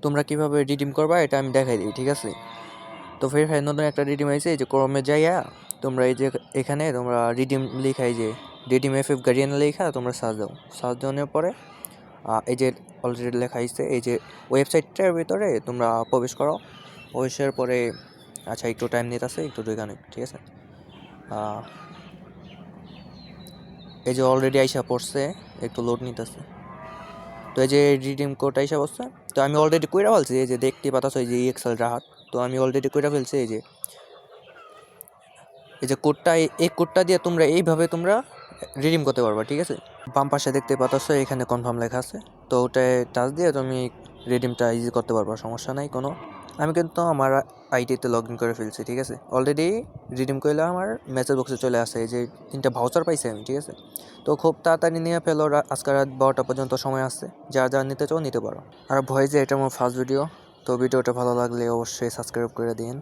তোমরা কীভাবে রিডিম করবা এটা আমি দেখাই দিই, ঠিক আছে? তো ফ্রি ফায়ার নতুন একটা রিডিম হয়েছে, এই যে ক্রমে যাইয়া তোমরা এই যে এখানে তোমরা রিডিম লেখা, এই যে রিডিম এফএফ গার্ডিয়ান লেখা তোমরা সার্চ দাও। সার্চ দেওয়ার পরে এই যে অলরেডি লেখা হয়েছে, এই যে ওয়েবসাইটটার ভিতরে তোমরা প্রবেশ করো। প্রবেশের পরে আচ্ছা একটু টাইম নিতেছে, একটু দেখানো, ঠিক আছে? এই যে অলরেডি আইসা পড়ছে, একটু লোড নিতেছে। তো এই যে রিডিম কোড আইসা পড়ছে, তো আমি অলরেডি কইরা ফেলছি। এই যে দেখতে পাতাছো এই যে এক্সেল রাহাত, তো আমি অলরেডি কইরা ফেলছি। এই যে কোডটা, এই কোডটা দিয়ে তোমরা এইভাবে তোমরা রিডিম করতে পারবা, ঠিক আছে? বাম পাশে দেখতে পাচ্ছ এখানে কনফার্ম লেখা আছে, তো ওটায় টাচ দিয়ে তুমি রিডিমটা ইজি করতে পারবা, সমস্যা নাই কোনো। আমি কিন্তু আমার আইডিতে লগ ইন করে ফেলছি, ঠিক আছে? অলরেডি রিডিম করলে আমার মেসেজ বক্সে চলে আসে যে 3টা ভাউচার পাইছি আমি, ঠিক আছে? তো খুব তাড়াতাড়ি নিয়ে ফেলো, আজকে রাত 12টা পর্যন্ত সময় আছে, যা যা নিতে চাও নিতে পারো। আর ভয় যে এটা আমার ফার্স্ট ভিডিও, তো ভিডিওটা ভালো লাগলে অবশ্যই সাবস্ক্রাইব করে দিন।